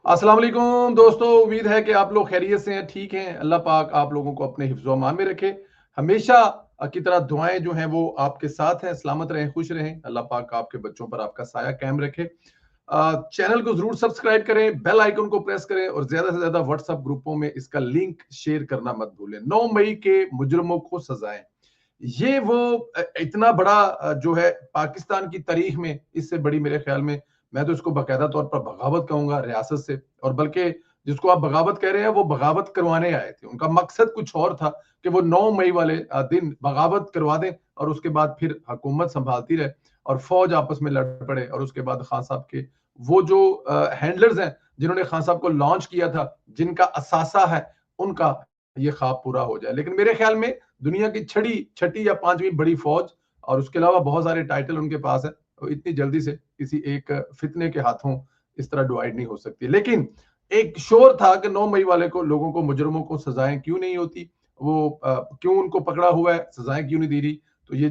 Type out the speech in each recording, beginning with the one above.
अस्सलाम वालेकुम दोस्तों, उम्मीद है कि आप लोग खैरियत से हैं, ठीक हैं। अल्लाह पाक आप लोगों को अपने हिफ्ज़ व अमान में रखे। हमेशा की तरह दुआएं जो हैं वो आपके साथ हैं। सलामत रहें, खुश रहें। अल्लाह पाक आपके बच्चों पर आपका साया कायम रखे। चैनल को जरूर सब्सक्राइब करें, बेल आइकन को प्रेस करें और ज्यादा से ज्यादा व्हाट्सएप ग्रुपों में इसका लिंक शेयर करना मत भूलें। 9 मई के मुजरमों को सजाएं। ये वो इतना बड़ा जो है पाकिस्तान की तारीख में इससे बड़ी, मेरे ख्याल में, मैं तो इसको बाकायदा तौर पर बगावत कहूंगा रियासत से। और बल्कि जिसको आप बगावत कह रहे हैं वो बगावत करवाने आए थे, उनका मकसद कुछ और था कि वो 9 मई वाले दिन बगावत करवा दें और उसके बाद फिर हुकूमत संभालती रहे और फौज आपस में लड़ पड़े। और उसके बाद खान साहब के वो जो हैंडलर्स हैं जिन्होंने खान साहब को लॉन्च किया था, जिनका असासा है, उनका ये ख्वाब पूरा हो जाए। लेकिन मेरे ख्याल में दुनिया की छठी या पांचवी बड़ी फौज और उसके अलावा बहुत सारे टाइटल उनके पास है, तो इतनी जल्दी से किसी एक फितने के हाथों इस तरह डिवाइड नहीं हो सकती। लेकिन एक शोर था कि 9 मई वाले को लोगों को, मुजरमों को सजाएं क्यों नहीं होती, वो क्यों उनको पकड़ा हुआ है, सजाएं क्यों नहीं दे रही। तो ये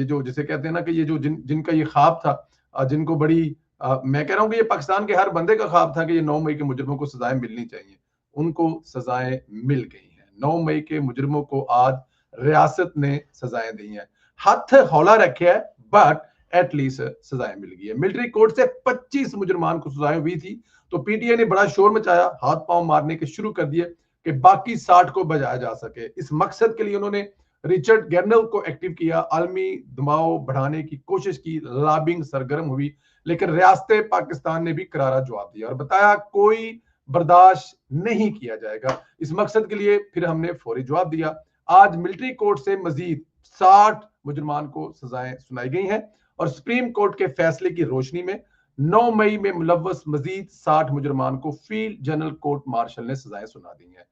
जो जिसे कहते हैं ना कि ये जो जिनका ये ख्वाब था, जिनको बड़ी मैं कह रहा हूं कि ये पाकिस्तान के हर बंदे का ख्वाब था कि ये 9 मई के मुजरमों को सजाएं मिलनी चाहिए, उनको सजाएं मिल गई हैं। 9 मई के मुजरमों को आज रियासत ने सजाएं दी हैं। हाथ हौला रखे है, बट एटलीस्ट सजाएं मिल गई है। मिलिट्री कोर्ट से 25 मुजरमान को सजाएं हुई थी, तो पीटीआई ने बड़ा शोर मचाया, हाथ पांव मारने के शुरू कर दिए कि बाकी 60 को बजाया जा सके। इस मकसद के लिए उन्होंने रिचर्ड गैर्नल को एक्टिव किया, आलमी दबाव बढ़ाने की कोशिश की, लॉबिंग सरगर्म हुई। लेकिन रियासत पाकिस्तान ने भी करारा जवाब दिया और बताया कोई बर्दाश्त नहीं किया जाएगा। इस मकसद के लिए फिर हमने फौरी जवाब दिया। आज मिलिट्री कोर्ट से मजीद 60 मुजरमान को सजाएं सुनाई गई हैं और सुप्रीम कोर्ट के फैसले की रोशनी में 9 मई में मुलव्वस मजीद 60 मुजरमान को फील्ड जनरल कोर्ट मार्शल ने सजाएं सुना दी हैं।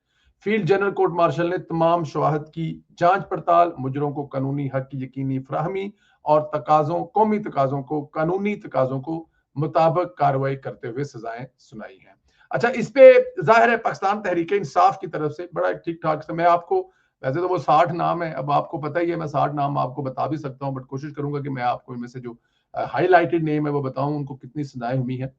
फील्ड जनरल कोर्ट मार्शल ने तमाम शवाहद की जांच पड़ताल, मुजरों को कानूनी हक की यकीनी फराहमी और तकाजों, कौमी तकाजों को, कानूनी तकाजों को मुताबिक कार्रवाई करते हुए सजाएं सुनाई हैं। अच्छा, इस पे जाहिर है पाकिस्तान तहरीक इंसाफ की तरफ से बड़ा ठीक ठाक से, मैं आपको, वैसे तो वो 60 नाम है, अब आपको पता ही है, मैं 60 नाम आपको बता भी सकता हूँ, बट कोशिश करूंगा कि मैं आपको इनमें से जो हाईलाइटेड नेम है वो बताऊं, उनको कितनी सजाएं हुई हैं।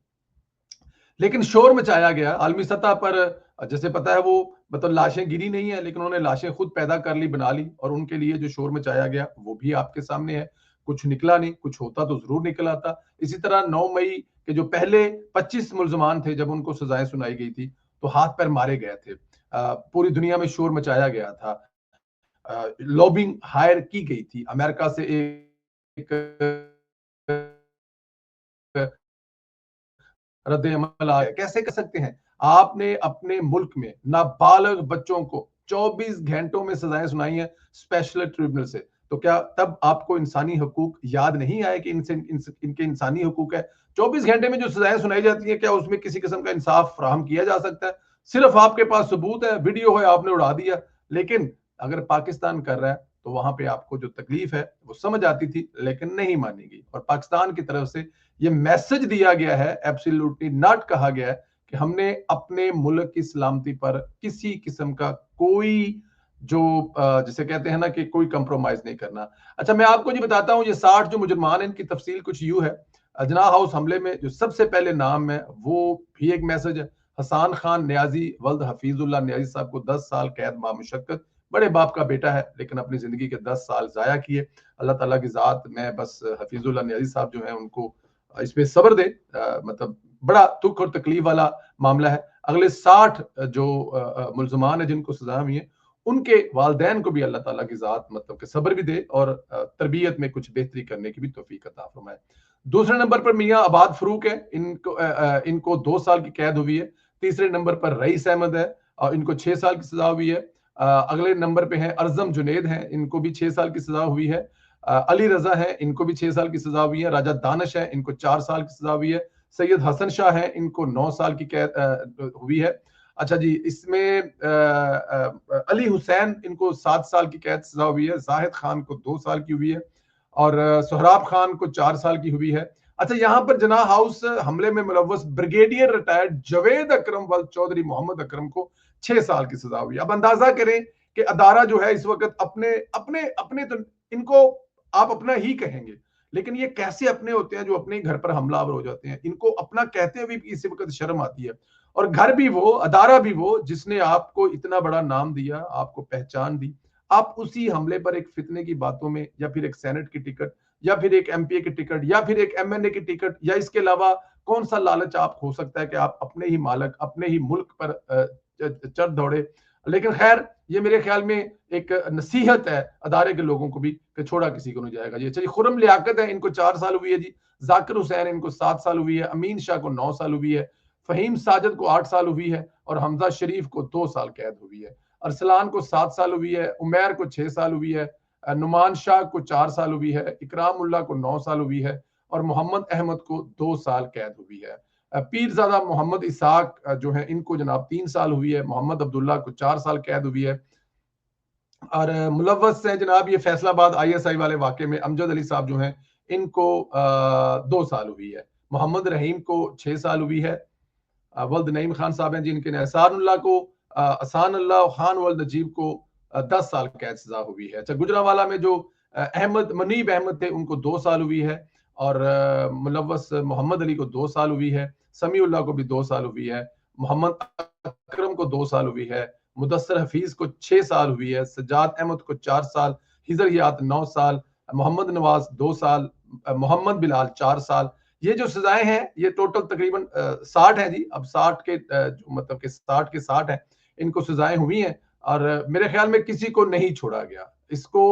लेकिन शोर मचाया गया आलमी सतह पर। जैसे पता है वो मतलब लाशें गिरी नहीं है, लेकिन उन्होंने लाशें खुद पैदा कर ली, बना ली, और उनके लिए जो शोर मचाया गया वो भी आपके सामने है। कुछ निकला नहीं, कुछ होता तो जरूर निकल आता। इसी तरह 9 मई के जो पहले 25 मुलजमान थे, जब उनको सजाएं सुनाई गई थी तो हाथ पैर मारे गए थे, पूरी दुनिया में शोर मचाया गया था, लॉबिंग हायर की गई थी, अमेरिका से एक रद्द अमल आया। कैसे कर सकते हैं, आपने अपने मुल्क में नाबालिग बच्चों को 24 घंटों में सजाएं सुनाई है स्पेशल ट्रिब्यूनल से, तो क्या तब आपको इंसानी हकूक याद नहीं आए कि इनके इंसानी हकूक है? 24 घंटे में जो सजाएं सुनाई जाती है, क्या उसमें किसी किस्म का इंसाफ फराहम किया जा सकता है? सिर्फ आपके पास सबूत है, वीडियो है, आपने उड़ा दिया। लेकिन अगर पाकिस्तान कर रहा है तो वहां पे आपको जो तकलीफ है वो समझ आती थी, लेकिन नहीं मानी गई। और पाकिस्तान की तरफ से ये मैसेज दिया गया है, एब्सोल्युटली नॉट कहा गया है कि हमने अपने मुल्क की सलामती पर किसी किस्म का कोई जो जिसे कहते हैं ना कि कोई कंप्रोमाइज नहीं करना। अच्छा, मैं आपको जी बताता हूँ, ये 60 जो मुजरमान है इनकी तफसील कुछ यूं है। अजना हाउस हमले में जो सबसे पहले नाम है वो भी एक मैसेज है। हसान खान न्याजी वल्द हफीजुल्लाह न्याजी साहब को 10 साल कैद मामुशक्कत, बड़े बाप का बेटा है लेकिन अपनी जिंदगी के 10 साल जाया किए। अल्लाह ताला की जात में बस हफीजुल्लाह न्याजी साहब जो है उनको इसमें सब्र दे। मतलब बड़ा दुख और तकलीफ वाला मामला है। अगले 60 जो मुलजमान है जिनको सजा हुई है, उनके वालदैन को भी अल्लाह ताला की जात मतलब के सब्र भी दे और तरबियत में कुछ बेहतरी करने की भी तौफीक अता फरमाए। दूसरे नंबर पर मियां आबाद फरूक है, इनको 2 साल की कैद हुई है। तीसरे नंबर पर रईस अहमद है और इनको 6 साल की सजा हुई है। अगले नंबर पे है अरजम जुनेद है, इनको भी 6 साल की सजा हुई है। अली रजा है, इनको भी 6 साल की सजा हुई है। राजा दानिश है, इनको 4 साल की सजा हुई है। सैयद हसन शाह है, इनको 9 साल की कैद हुई है। अच्छा जी, इसमें अली हुसैन, इनको 7 साल की कैद सजा हुई है। जाहिद खान को 2 साल की हुई है और सोहराब खान को 4 साल की हुई है। अच्छा, यहाँ पर जना हाउस हमले में मुलव्वस ब्रिगेडियर रिटायर्ड जवेद अकरम वल चौधरी मोहम्मद अकरम को 6 साल की सजा हुई है। अब अंदाजा करें कि अदारा जो है इस वक्त अपने अपने अपने तो इनको आप अपना ही कहेंगे, लेकिन ये कैसे अपने होते हैं जो अपने घर पर हमलावर हो जाते हैं? इनको अपना कहते हुए भी इसी वक्त शर्म आती है। और घर भी वो, अदारा भी वो, जिसने आपको इतना बड़ा नाम दिया, आपको पहचान दी, आप उसी हमले पर एक फितने की बातों में, या फिर एक सेनेट की टिकट, या फिर एक एमपीए की टिकट, या फिर एक एमएनए की टिकट, या इसके अलावा कौन सा लालच आप हो सकता है कि आप अपने ही मालक, अपने ही मुल्क पर चढ़ दौड़े। लेकिन खैर, ये मेरे ख्याल में एक नसीहत है अदारे के लोगों को भी कि छोड़ा किसी को नहीं जाएगा। जी चलिए, खुरम लियाकत है, इनको 4 साल हुई है जी। जाकिर हुसैन, इनको 7 साल हुई है। अमीन शाह को 9 साल हुई है। फहीम साजिद को 8 साल हुई है। और हमजा शरीफ को 2 साल कैद हुई है। अरसलान को 7 साल हुई है। उमैर को 6 साल हुई है। नुमान शाह को 4 साल हुई है। इकराम उल्लाह को 9 साल हुई है। और मोहम्मद अहमद को 2 साल कैद हुई है। पीरजादा मोहम्मद इसाक जो है, इनको जनाब 3 साल हुई है। मोहम्मद अब्दुल्ला को 4 साल कैद हुई है। और मुलव्वस है जनाब, ये फैसलाबाद आईएसआई वाले वाकये में अमजद अली साहब जो हैं, इनको 2 साल हुई है। मोहम्मद रहीम को 6 साल हुई है। वल्द नईम खान साहब हैं जिनके असानुल्लाह को, असान अल्लाह खान वल्द नजीब को 10 साल कैद सजा हुई है। अच्छा, गुजरावाला में जो अहमद मनीब अहमद थे, उनको 2 साल हुई है। और मुलव्वस मोहम्मद अली को 2 साल हुई है। समीउल्लाह को भी 2 साल हुई है। मोहम्मद अकरम को 2 साल हुई है। मुदस्सर हफीज को 6 साल हुई है। सज्जाद अहमद को 4 साल। हिजर हियात 9 साल। मोहम्मद नवाज 2 साल। मोहम्मद बिलाल 4 साल। ये जो सजाएं हैं, ये टोटल तकरीबन 60 है जी। अब 60 के मतलब के 60 के 60 है, इनको सजाएं हुई हैं। और मेरे ख्याल में किसी को नहीं छोड़ा गया। इसको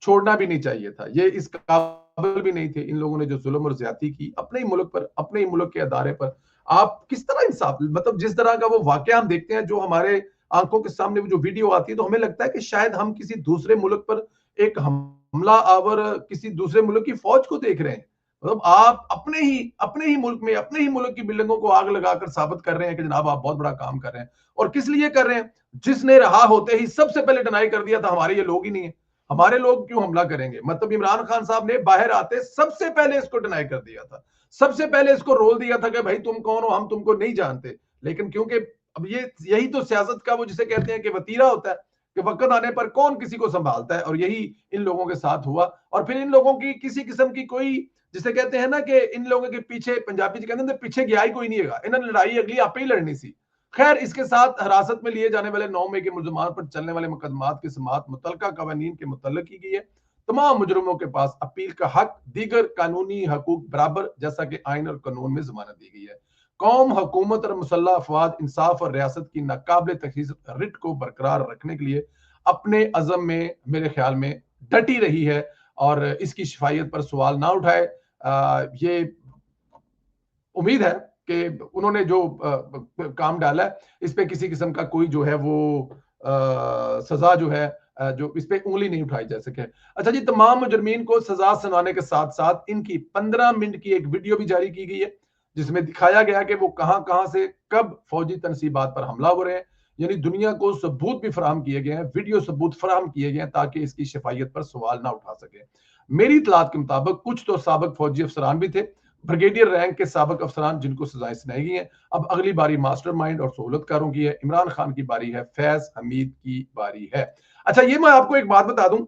छोड़ना भी नहीं चाहिए था। ये इस काबिल भी नहीं थे। इन लोगों ने जो जुल्म और ज्यादती की अपने ही मुल्क पर, अपने ही मुल्क के अदारे पर, आप किस तरह इंसाफ, मतलब जिस तरह का वो वाकया हम देखते हैं, जो हमारे आंखों के सामने वो जो वीडियो आती है, तो हमें लगता है कि शायद हम किसी दूसरे मुल्क पर एक हमला आवर किसी दूसरे मुल्क की फौज को देख रहे हैं। मतलब आप अपने ही मुल्क में, अपने ही मुल्क की बिल्डिंगों को आग लगाकर साबित कर रहे हैं कि जनाब आप बहुत बड़ा काम कर रहे हैं। और किस लिए कर रहे हैं? जिसने रहा होते ही सबसे पहले डिनाई कर दिया था हमारे ये लोग ही नहीं है, हमारे लोग क्यों हमला करेंगे। मतलब इमरान खान साहब ने बाहर आते सबसे पहले इसको डिनाई कर दिया था, सबसे पहले इसको रोल दिया था कि भाई तुम कौन हो, हम तुमको नहीं जानते। लेकिन क्योंकि अब ये यही तो सियासत का वो जिसे कहते हैं कि वतीरा होता है, कि वक्त आने पर कौन किसी को संभालता है, और यही इन लोगों के साथ हुआ। और फिर इन लोगों की किसी किस्म की कोई, जिसे कहते हैं ना कि इन लोगों के पीछे, पंजाबी जी कहते हैं पीछे गया ही कोई नहीं है, इन्होंने लड़ाई अगली आप ही लड़नी सी। खैर, इसके साथ हिरासत में लिए जाने वाले 9 मई के मुलजमान पर चलने वाले मुकदमात की समाअत मुतल्लिका कवानीन के मुतल्लिक की गई है। तमाम मुजरिमों के पास अपील का हक, दीगर कानूनी हकूक बराबर, जैसा कि आइन और कानून में जमानत दी गई है। कौम, हुकूमत और मुसल्लह अफवाद इंसाफ और रियासत की नाकाबिल तखीस रिट को बरकरार रखने के लिए अपने अज़म में मेरे ख्याल में डटी रही है, और इसकी शफायत पर सवाल ना उठाए। ये उम्मीद है कि उन्होंने जो काम डाला है, इस पे किसी किस्म का कोई जो है वो सजा जो है, जो इस पे उंगली नहीं उठाई जा सके। अच्छा जी, तमाम मुजरमीन को सजा सुनाने के साथ साथ इनकी 15 मिनट की एक वीडियो भी जारी की गई है, जिसमें दिखाया गया कि वो कहां कहां से कब फौजी तनसीबात पर हमला हो रहे हैं। यानी दुनिया को सबूत भी फराहम किए गए हैं, वीडियो सबूत फराहम किए गए हैं, ताकि इसकी शफायत पर सवाल ना उठा सके। मेरी इतलात के मुताबिक कुछ तो साबिक फौजी अफसरान भी थे, ब्रिगेडियर रैंक के साबिक अफसरान, जिनको सजाएं सुनाई गई हैं। अब अगली बारी मास्टरमाइंड और सहूलतकारों की है। इमरान खान की बारी है, फैज हमीद की बारी है। अच्छा, ये मैं आपको एक बात बता दूं,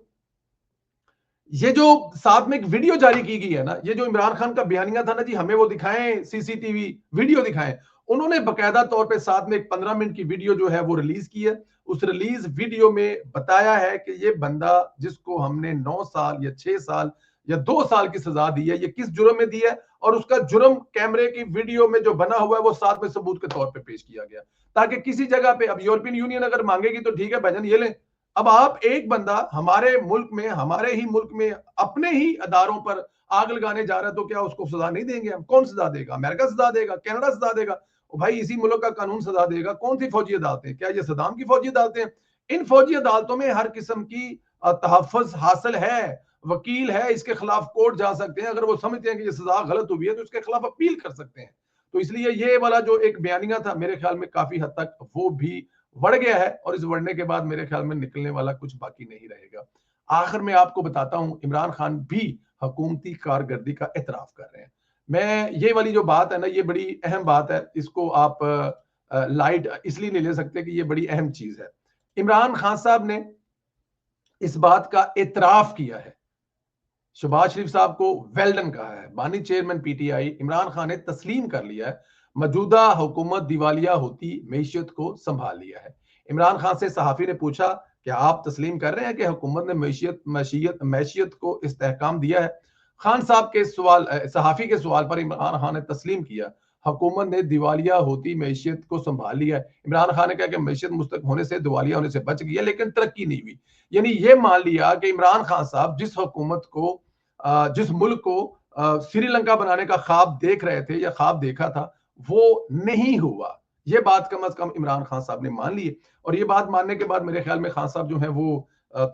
ये जो साथ में एक वीडियो जारी की गई है ना, ये जो इमरान खान का बयानिया था ना जी, हमें वो दिखाएं, सीसीटीवी वीडियो दिखाएं। उन्होंने बकायदा तौर पे साथ में एक 15 मिनट की वीडियो जो है वो रिलीज की है। उस रिलीज वीडियो में बताया है कि ये बंदा, जिसको हमने 9 साल या 6 साल या 2 साल की सजा दी है, ये किस जुर्म में दी है, और उसका जुर्म कैमरे की वीडियो में जो बना हुआ है वो साथ में सबूत के तौर पर पेश किया गया, ताकि किसी जगह पे, अब यूरोपियन यूनियन अगर मांगेगी तो ठीक है भाईजान ये लें। अब आप एक बंदा हमारे मुल्क में, हमारे ही मुल्क में अपने ही अदारों पर आग लगाने जा रहा है, तो क्या उसको सजा नहीं देंगे हम? कौन सजा देगा? अमेरिका सजा देगा? कनाडा सजा देगा? भाई इसी मुल्क का कानून सजा देगा। कौन सी फौजी अदालतें? क्या ये सदाम की फौजी अदालतें? इन फौजी अदालतों में हर किस्म की तहफ़्फ़ुज़ हासिल है, वकील है, इसके खिलाफ कोर्ट जा सकते हैं। अगर वो समझते हैं कि ये सजा गलत हुई है तो इसके खिलाफ अपील कर सकते हैं। तो इसलिए ये वाला जो एक बयानिया था, मेरे ख्याल में काफी हद तक वो भी बढ़ गया है, और इस बढ़ने के बाद मेरे ख्याल में निकलने वाला कुछ बाकी नहीं रहेगा। आखिर में आपको बताता हूं, इमरान खान भी हुकूमती कारकर्दगी का एतराफ कर रहे हैं। मैं ये वाली जो बात है ना, ये बड़ी अहम बात है। इसको आप लाइट इसलिए नहीं ले सकते कि ये बड़ी अहम चीज है। इमरान खान साहब ने इस बात का एतराफ किया है, शहबाज शरीफ साहब को वेल्डन कहा है। बानी चेयरमैन पीटीआई इमरान खान ने तस्लीम कर लिया है, मौजूदा हुकूमत दिवालिया होती मैशियत को संभाल लिया है। इमरान खान से सहाफी ने पूछा, क्या आप तस्लीम कर रहे हैं कि हुकूमत ने मैशियत को इस्तेहकाम दिया है? खान साहब के सवाल सहाफी के सवाल पर इमरान खान ने तस्लीम किया, हुकूमत ने दिवालिया होती मैशियत को संभाल लिया है। इमरान खान ने कहा कि मैशियत मुस्तक होने से, दिवालिया होने से बच गई है, लेकिन तरक्की नहीं हुई। यानी ये मान लिया कि इमरान खान साहब जिस हुकूमत को जिस मुल्क को श्रीलंका बनाने का ख्वाब देख रहे थे या ख्वाब देखा था, वो नहीं हुआ। ये बात कम से कम इमरान खान साहब ने मान ली है। और ये बात मानने के बाद मेरे ख्याल में खान साहब जो है वो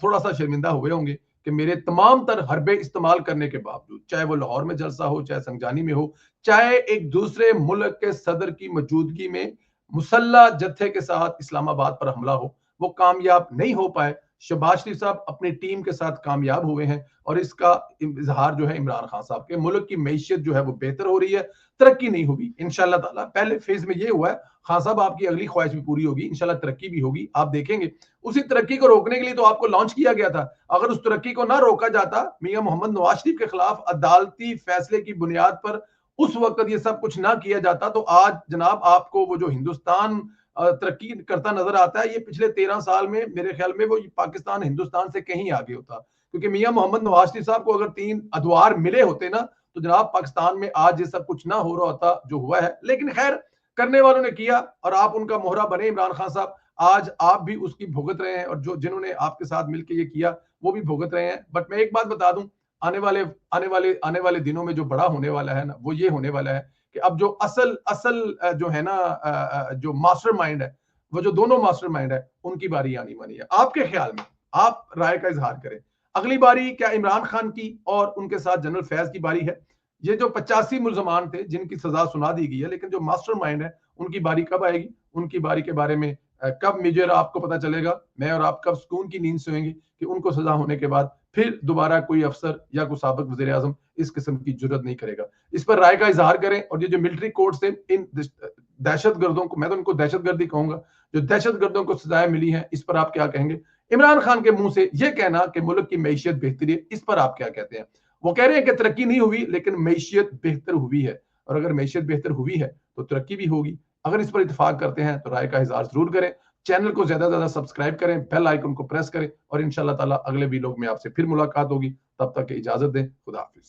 थोड़ा सा शर्मिंदा हुए होंगे कि मेरे तमाम तर हरबे इस्तेमाल करने के बावजूद, चाहे वो लाहौर में जलसा हो, चाहे संजानी में हो, चाहे एक दूसरे मुल्क के सदर की मौजूदगी में मुसल्ला जत्थे के साथ इस्लामाबाद पर हमला हो, वो कामयाब नहीं हो पाए। शहबाज शरीफ साहब अपनी टीम के साथ कामयाब हुए हैं और इसका इजहार जो है इमरान खान साहब के, मुल्क की मैशियत जो है वो बेहतर हो रही है, तरक्की नहीं हुई। इंशाल्लाह ताला पहले फेज में ये हुआ है, खान साहब आपकी अगली ख्वाहिश भी पूरी होगी, इंशाल्लाह तरक्की भी होगी, आप देखेंगे। उसी तरक्की को रोकने के लिए तो आपको लॉन्च किया गया था। अगर उस तरक्की को ना रोका जाता, मियां मोहम्मद नवाज शरीफ के खिलाफ अदालती फैसले की बुनियाद पर उस वक्त ये सब कुछ ना किया जाता, तो आज जनाब आपको वो जो हिंदुस्तान तरक्की करता नजर आता है, ये पिछले 13 साल में मेरे ख्याल में वो पाकिस्तान हिंदुस्तान से कहीं आगे होता। क्योंकि मियां मोहम्मद नवाज शरीफ साहब को अगर 3 अदवार मिले होते ना, तो जनाब पाकिस्तान में आज ये सब कुछ ना हो रहा होता जो हुआ है। लेकिन खैर, करने वालों ने किया और आप उनका मोहरा बने इमरान खान साहब। आज आप भी उसकी भुगत रहे हैं और जो जिन्होंने आपके साथ मिलकर ये किया वो भी भुगत रहे हैं। बट मैं एक बात बता दूं, आने वाले दिनों में जो बड़ा होने वाला है ना, वो ये होने वाला है कि अब जो असल असल जो है ना, जो मास्टरमाइंड है, वो जो दोनों मास्टरमाइंड है, उनकी बारी आनी वाली है। आपके ख्याल में आप राय का इजहार करें, अगली बारी क्या इमरान खान की और उनके साथ जनरल फैज की बारी है? ये जो 85 मुल्जमान थे जिनकी सजा सुना दी गई है, लेकिन जो मास्टरमाइंड है उनकी बारी कब आएगी? उनकी बारी के बारे में कब मेजर आपको पता चलेगा? मैं और आप कब सुकून की नींद सोएंगे कि उनको सजा होने के बाद फिर दोबारा कोई अफसर या कोई साबिक वजीर आजम इस किस्म की जरूरत नहीं करेगा? इस पर राय का इजहार करें। और ये जो मिलिट्री कोर्ट से इन दहशतगर्दों को, मैं तो उनको दहशतगर्दी कहूंगा, जो दहशतगर्दों को सजाएं मिली हैं, इस पर आप क्या कहेंगे? इमरान खान के मुंह से यह कहना कि मुल्क की मैशियत बेहतरी है, इस पर आप क्या कहते हैं? वो कह रहे हैं कि तरक्की नहीं हुई लेकिन मैशियत बेहतर हुई है, और अगर मैशियत बेहतर हुई है तो तरक्की भी होगी। अगर इस पर इत्तेफाक करते हैं तो राय का इजहार जरूर करें। चैनल को ज्यादा से ज्यादा सब्सक्राइब करें, बेल आइकन को प्रेस करें, और इंशाल्लाह ताला अगले वीडियो में आपसे फिर मुलाकात होगी। तब तक की इजाजत दें। खुदा हाफिज।